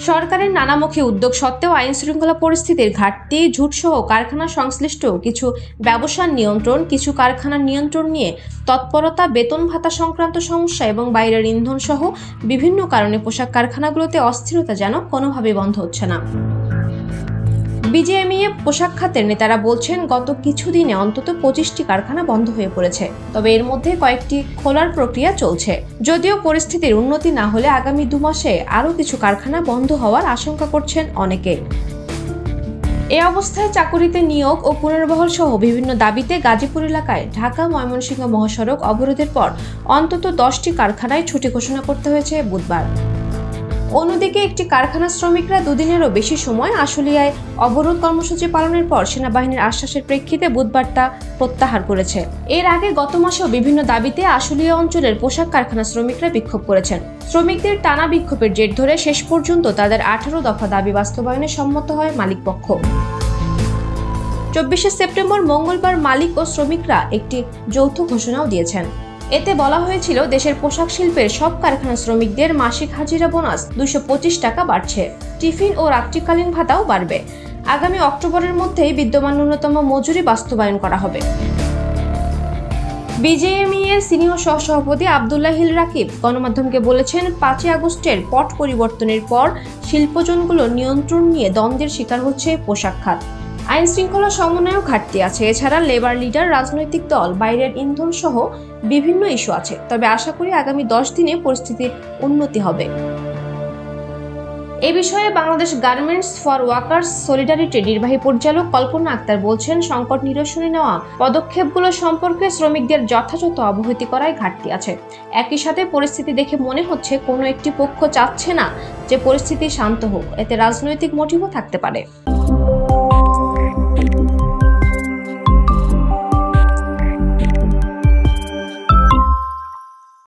সরকারের নানামুখী উদ্যোগ সত্ত্বেও আইন শৃঙ্খলা পরিস্থিতির ঘাটতি, ঝুটসহ কারখানা সংশ্লিষ্ট কিছু ব্যবসার নিয়ন্ত্রণ, কিছু কারখানার নিয়ন্ত্রণ নিয়ে তৎপরতা, বেতন ভাতা সংক্রান্ত সমস্যা এবং বাইরের ইন্ধন সহ বিভিন্ন কারণে পোশাক কারখানাগুলোতে অস্থিরতা যেন কোনোভাবেই বন্ধ হচ্ছে না। বিজিএমইএ পোশাক খাতের নেতারা বলছেন, গত কিছুদিনে অন্তত 25টি কারখানা বন্ধ হয়ে পড়েছে। তবে এর মধ্যে কয়েকটি খোলার প্রক্রিয়া চলছে। যদিও পরিস্থিতির উন্নতি না হলে আগামী 2 মাসে আরও কিছু কারখানা বন্ধ হওয়ার আশঙ্কা করছেন অনেকে। এ অবস্থায় চাকুরিতে নিয়োগ ও পুনর্বহাল সহ বিভিন্ন দাবিতে গাজীপুর এলাকায় ঢাকা-ময়মনসিংহ মহাসড়ক অবরোধের পর অন্তত 10টি কারখানায় ছুটি ঘোষণা করতে হয়েছে বুধবার। অন্যদিকে একটি কারখানা শ্রমিকরা 2 দিনেরও বেশি সময় আশুলিয়ায় অবরোধ কর্মসূচি পালনের পর সেনাবাহিনীর আশ্বাসের প্রেক্ষিতে বুধবার তা প্রত্যাহার করেছে। এর আগে গত মাসেও বিভিন্ন দাবিতে আশুলিয়া অঞ্চলের পোশাক কারখানা শ্রমিকরা বিক্ষোভ করেছেন। শ্রমিকদের টানা বিক্ষোভের জের ধরে শেষ পর্যন্ত তাদের 18 দফা দাবি বাস্তবায়নে সম্মত হয় মালিকপক্ষ। 24শে সেপ্টেম্বর মঙ্গলবার মালিক ও শ্রমিকরা একটি যৌথ ঘোষণাও দিয়েছেন। এতে বলা হয়েছিল, দেশের পোশাক শিল্পের সব কারখানা শ্রমিকদের মাসিক হাজিরা বোনাস 225 টাকা বাড়ছে, টিফিন ও রাত্রিকালীন ভাতাও বাড়বে। আগামী অক্টোবরের মধ্যেই বিদ্যমান ন্যূনতম মজুরি বাস্তবায়ন করা হবে। বিজিএমইএর সিনিয়র সহসভাপতি আব্দুল্লাহিল রাকিব গণমাধ্যমকে বলেছেন, 5 আগস্টের পট পরিবর্তনের পর শিল্পজনগুলোর নিয়ন্ত্রণ নিয়ে দ্বন্দ্বের শিকার হচ্ছে পোশাক খাত। আইন শৃঙ্খলা সমন্বয়েও ঘাটতি আছে। এছাড়া লেবার লিডার, রাজনৈতিক দল, বাইরের ইন্ধন সহ বিভিন্ন ইস্যু আছে। তবে আশা করি আগামী 10 দিনে পরিস্থিতির উন্নতি হবে। এ বিষয়ে বাংলাদেশ গার্মেন্টস ফর ওয়ার্কার্স সলিডারিটির নির্বাহী পরিচালক কল্পনা আক্তার বলছেন, সংকট নিরসনে নেওয়া পদক্ষেপগুলো সম্পর্কে শ্রমিকদের যথাযথ অবহিত করায় ঘাটতি আছে। একই সাথে পরিস্থিতি দেখে মনে হচ্ছে কোনো একটি পক্ষ চাচ্ছে না যে পরিস্থিতি শান্ত হোক। এতে রাজনৈতিক মোটিভও থাকতে পারে।